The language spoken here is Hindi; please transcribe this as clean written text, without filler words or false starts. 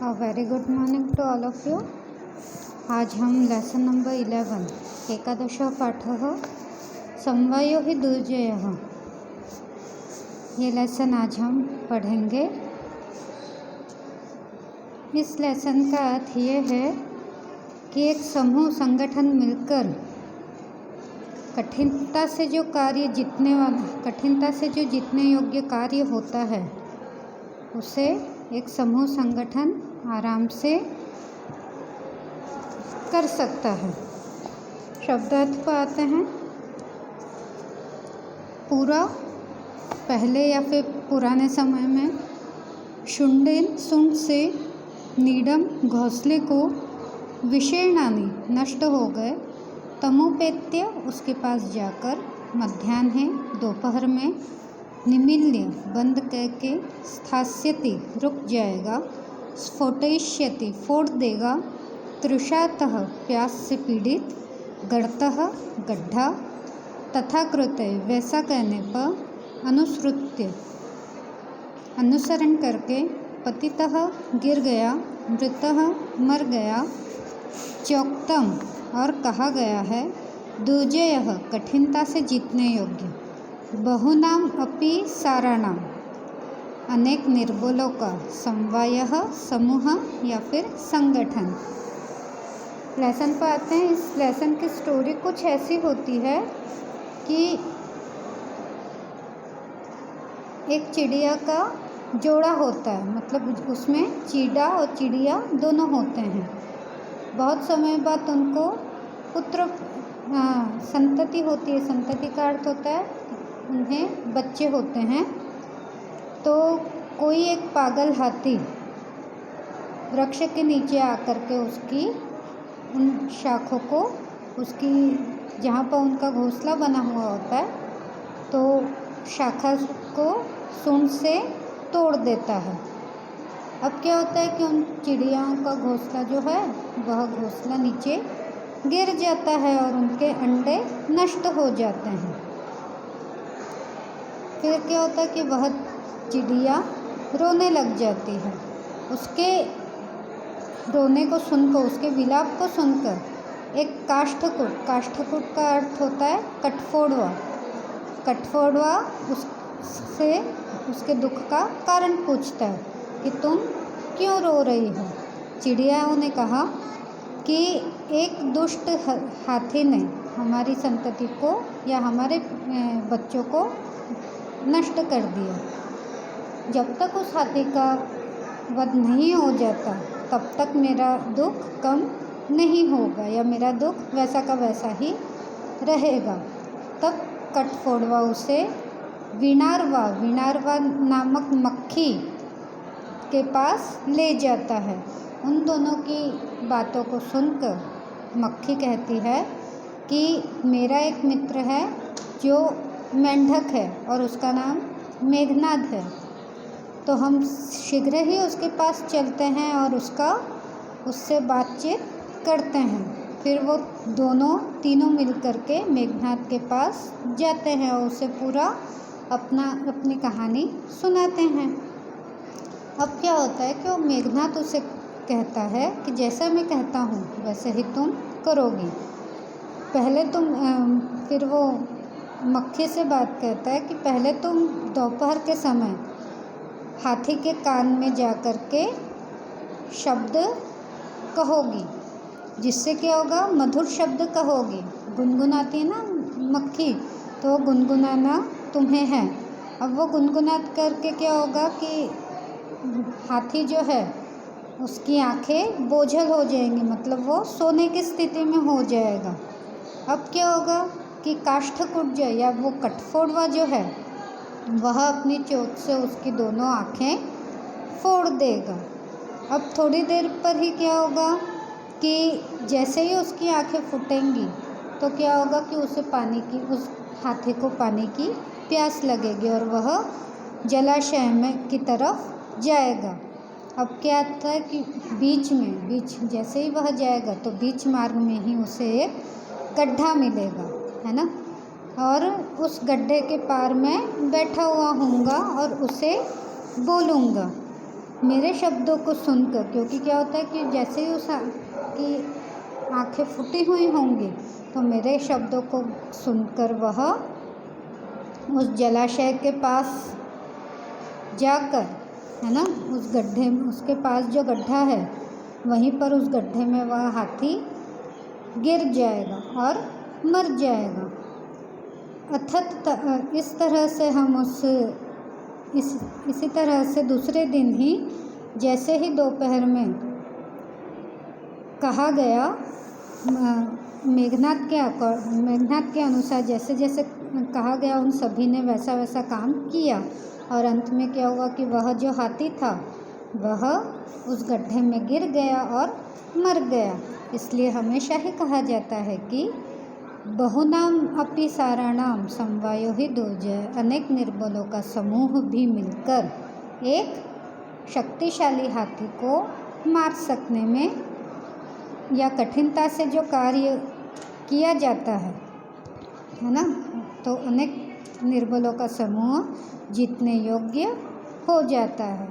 Very good morning to all of you. आज हम लेसन नंबर 11 एकादश पाठः समवायो हि दुर्जयः, ये लेसन आज हम पढ़ेंगे। इस लेसन का अर्थ ये है कि एक समूह संगठन मिलकर कठिनता से जो जीतने योग्य कार्य होता है उसे एक समूह संगठन आराम से कर सकता है। शब्दार्थ पर आते हैं। पूरा पहले या फिर पुराने समय में शुंड से नीडम घोंसले को विशीर्णानि नष्ट हो गए। तमुपेत्य उसके पास जाकर मध्याह्ने दोपहर में निमील्य बंद करके स्थास्यति रुक जाएगा, स्फोटयिष्यति फोड़ देगा, तृषातः प्यास से पीड़ित, गर्तः गड्ढा, तथा कृते वैसा कहने पर, अनुसृत्य अनुसरण करके, पतितः गिर गया, मृतः मर गया, चोक्तम और कहा गया है, दुर्जयः कठिनता से जीतने योग्य, बहुनाम अपि साराणाम अनेक निर्बलों का, समवायः समूह या फिर संगठन। लेसन पर आते हैं। इस लेसन की स्टोरी कुछ ऐसी होती है कि एक चिड़िया का जोड़ा होता है, मतलब उसमें चीड़ा और चिड़िया दोनों होते हैं। बहुत समय बाद उनको पुत्र संतति होती है। संतति का अर्थ होता है उन्हें बच्चे होते हैं। तो कोई एक पागल हाथी वृक्ष के नीचे आकर के उसकी उन शाखों को, उसकी जहाँ पर उनका घोंसला बना हुआ होता है, तो शाखा को सूंड से तोड़ देता है। अब क्या होता है कि उन चिड़ियाओं का घोंसला जो है वह घोंसला नीचे गिर जाता है और उनके अंडे नष्ट हो जाते हैं। फिर क्या होता है कि वह चिड़िया रोने लग जाती है। उसके रोने को सुनकर, उसके विलाप को सुनकर एक काष्ठकुट का अर्थ होता है कठफोड़वा उससे उसके दुख का कारण पूछता है कि तुम क्यों रो रही हो। चिड़ियाओं ने कहा कि एक दुष्ट हाथी ने हमारी संतति को या हमारे बच्चों को नष्ट कर दिया। जब तक उस हाथी का वध नहीं हो जाता तब तक मेरा दुख कम नहीं होगा या मेरा दुख वैसा का वैसा ही रहेगा। तब कठफोड़वा उसे वीणारवा नामक मक्खी के पास ले जाता है। उन दोनों की बातों को सुनकर मक्खी कहती है कि मेरा एक मित्र है जो मेंढक है और उसका नाम मेघनाद है, तो हम शीघ्र ही उसके पास चलते हैं और उससे बातचीत करते हैं। फिर वो तीनों मिल कर के मेघनाद के पास जाते हैं और उसे पूरा अपनी कहानी सुनाते हैं। अब क्या होता है कि वो मेघनाद उसे कहता है कि जैसा मैं कहता हूँ वैसे ही तुम करोगी। पहले फिर वो मक्खी से बात करता है कि पहले तुम दोपहर के समय हाथी के कान में जा कर के शब्द कहोगी, जिससे क्या होगा, मधुर शब्द कहोगी। गुनगुनाती है ना मक्खी, तो गुनगुनाना तुम्हें है। अब वो गुनगुना करके क्या होगा कि हाथी जो है उसकी आंखें बोझल हो जाएंगी, मतलब वो सोने की स्थिति में हो जाएगा। अब क्या होगा कि काष्ठकुट जो या वो कठफोड़वा जो है वह अपनी चोट से उसकी दोनों आँखें फोड़ देगा। अब थोड़ी देर पर ही क्या होगा कि जैसे ही उसकी आँखें फूटेंगी तो क्या होगा कि उस हाथी को पानी की प्यास लगेगी और वह जलाशय में की तरफ जाएगा। अब क्या आता है कि बीच जैसे ही वह जाएगा तो बीच मार्ग में ही उसे एक गड्ढा मिलेगा, है ना, और उस गड्ढे के पार में बैठा हुआ होऊंगा और उसे बोलूँगा मेरे शब्दों को सुनकर, क्योंकि क्या होता है कि जैसे ही की आंखें फूटी हुई होंगी तो मेरे शब्दों को सुनकर वह उस जलाशय के पास जाकर, है ना, उस गड्ढे में, उसके पास जो गड्ढा है वहीं पर उस गड्ढे में वह हाथी गिर जाएगा और मर जाएगा। इस तरह से हम इसी तरह से दूसरे दिन ही, जैसे ही दोपहर में कहा गया, मेघनाथ के अनुसार जैसे जैसे कहा गया उन सभी ने वैसा वैसा काम किया और अंत में क्या हुआ कि वह जो हाथी था वह उस गड्ढे में गिर गया और मर गया। इसलिए हमेशा ही कहा जाता है कि बहुनाम अपि साराणाम समवायो हि दुर्जय, अनेक निर्बलों का समूह भी मिलकर एक शक्तिशाली हाथी को मार सकने में या कठिनता से जो कार्य किया जाता है ना, तो अनेक निर्बलों का समूह जीतने योग्य हो जाता है।